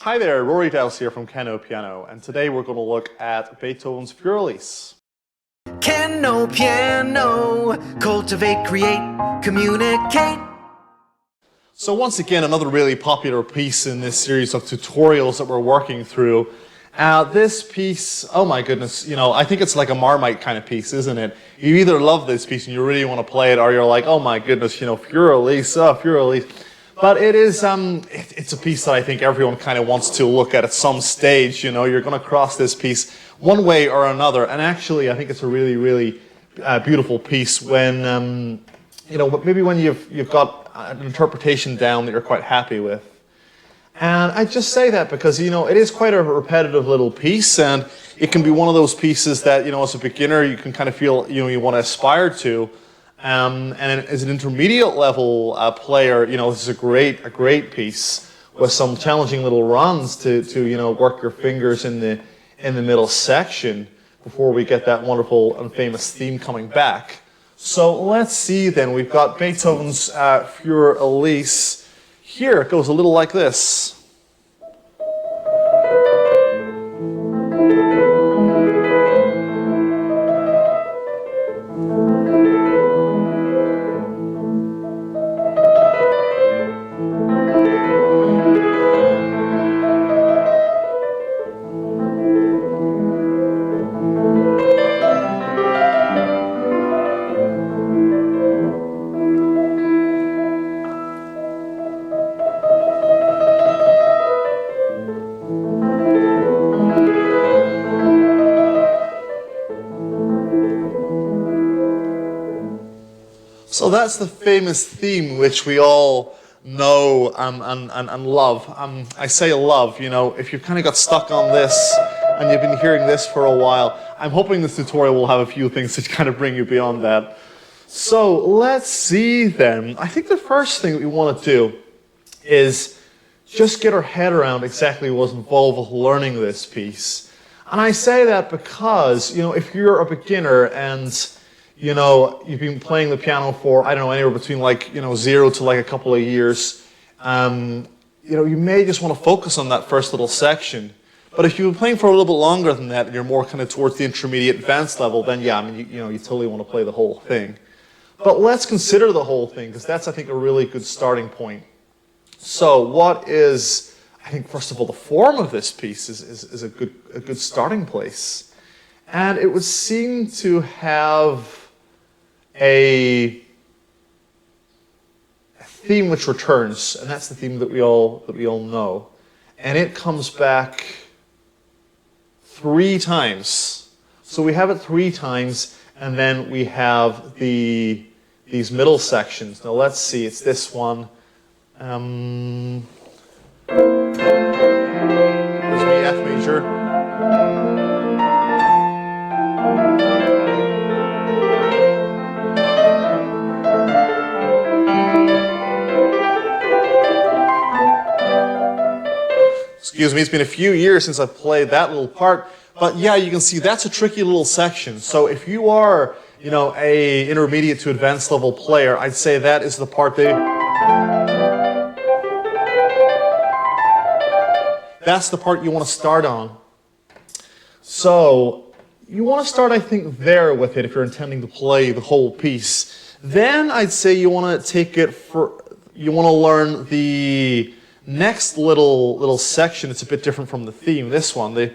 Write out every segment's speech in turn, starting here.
Hi there, Rory Dowse here from Keno Piano, and today we're going to look at Beethoven's Fugue Elise. Keno Piano, cultivate, create, communicate. So once again, another really popular piece in this series of tutorials that we're working through. This piece, oh my goodness, I think it's like a Marmite kind of piece, isn't it? You either love this piece and you really want to play it, or you're like, oh my goodness, Fugue Elise, Fugue Elise. But it is, it's a piece that I think everyone kind of wants to look at some stage. You're going to cross this piece one way or another. And actually, I think it's a really, really beautiful piece when, maybe when you've got an interpretation down that you're quite happy with. And I just say that because, it is quite a repetitive little piece, and it can be one of those pieces that, as a beginner, you can kind of feel, you want to aspire to. And as an intermediate level player, this is a great piece with some challenging little runs to work your fingers in the middle section before we get that wonderful and famous theme coming back. So let's see then. We've got Beethoven's Fugue Elise. Here it goes a little like this. So that's the famous theme which we all know and love. I say love, if you've kind of got stuck on this and you've been hearing this for a while, I'm hoping this tutorial will have a few things to kind of bring you beyond that. So let's see then. I think the first thing that we want to do is just get our head around exactly what's involved with learning this piece. And I say that because, if you're a beginner and you've been playing the piano for, I don't know, anywhere between 0 to a couple of years. You may just want to focus on that first little section. But if you've been playing for a little bit longer than that and you're more kind of towards the intermediate advanced level, then yeah, you totally want to play the whole thing. But let's consider the whole thing, because that's, I think, a really good starting point. So what is, I think, first of all, the form of this piece is a good starting place. And it would seem to have a theme which returns, and that's the theme that we all know, and it comes back 3 times. So we have it 3 times, and then we have these middle sections. Now let's see. It's this one. There's the F major. Excuse me, it's been a few years since I've played that little part, but yeah, you can see that's a tricky little section. So if you are, a intermediate to advanced level player, I'd say that is the part that's the part you want to start on. So you want to start, I think, there with it if you're intending to play the whole piece. Then I'd say you want to you want to learn the next little section. It's a bit different from the theme. This one, that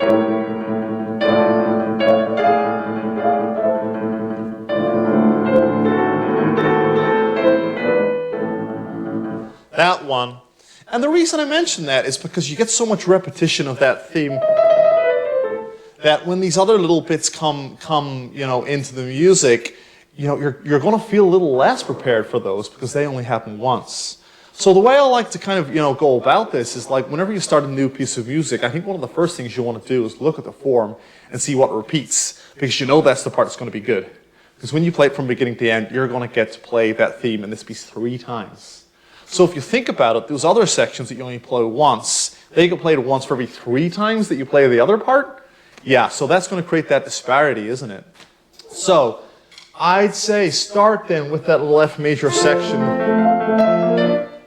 one. And the reason I mention that is because you get so much repetition of that theme that when these other little bits come into the music, you're going to feel a little less prepared for those because they only happen once. So the way I like to kind of, go about this is whenever you start a new piece of music, I think one of the first things you want to do is look at the form and see what repeats, because that's the part that's going to be good. Because when you play it from beginning to end, you're going to get to play that theme in this piece 3 times. So if you think about it, those other sections that you only play once, they get played once for every 3 times that you play the other part. Yeah, so that's going to create that disparity, isn't it? So I'd say start then with that little F major section.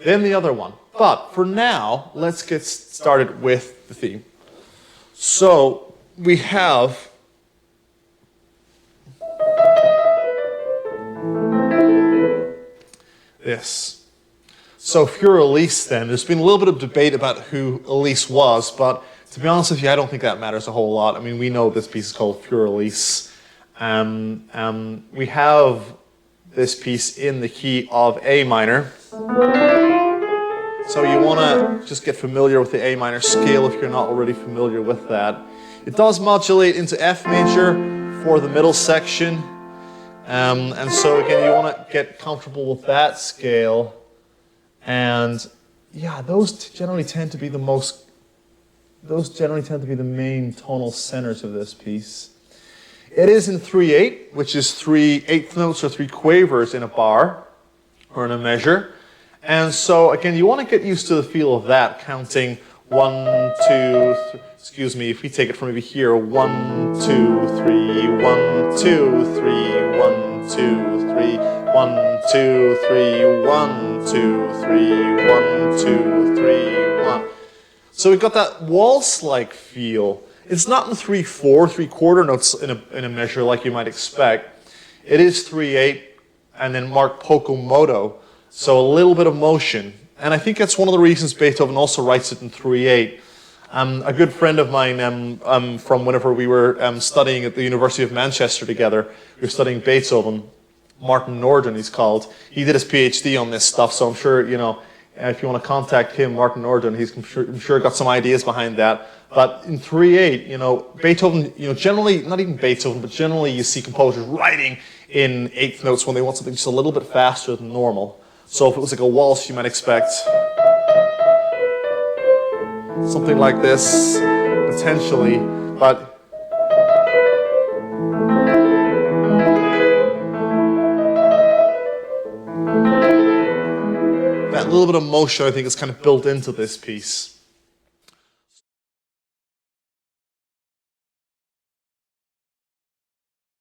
Then the other one. But for now, let's get started with the theme. So we have this. So if you're Elise then, there's been a little bit of debate about who Elise was, but to be honest with you, I don't think that matters a whole lot. I mean, we know this piece is called Pure Elise. We have this piece in the key of A minor. So you want to just get familiar with the A minor scale if you're not already familiar with that. It does modulate into F major for the middle section. And so again, you want to get comfortable with that scale. And yeah, those generally tend to be the main tonal centers of this piece. It is in 3/8, which is 3/8 notes or 3 quavers in a bar or in a measure. And so again, you want to get used to the feel of that, counting 1, 2, excuse me, if we take it from over here, 1, 2, 3, 1, 2, 3, 1, 2, 3, 1, 2, 3, 1, 2, 3, 1, 2, 3, 1. So we've got that waltz-like feel. It's not in 3/4, 3/4 notes in a measure like you might expect. It is 3/8 and then marked poco moto. So a little bit of motion. And I think that's one of the reasons Beethoven also writes it in 3/8. A good friend of mine from whenever we were studying at the University of Manchester together, we were studying Beethoven, Martin Norden he's called. He did his PhD on this stuff, so I'm sure, you know, if you want to contact him, Martin Norden, I'm sure got some ideas behind that. But in 3/8, you know, Beethoven, you know, generally, not even Beethoven, but generally you see composers writing in eighth notes when they want something just a little bit faster than normal. So if it was like a waltz, you might expect something like this, potentially, but that little bit of motion, I think, is kind of built into this piece.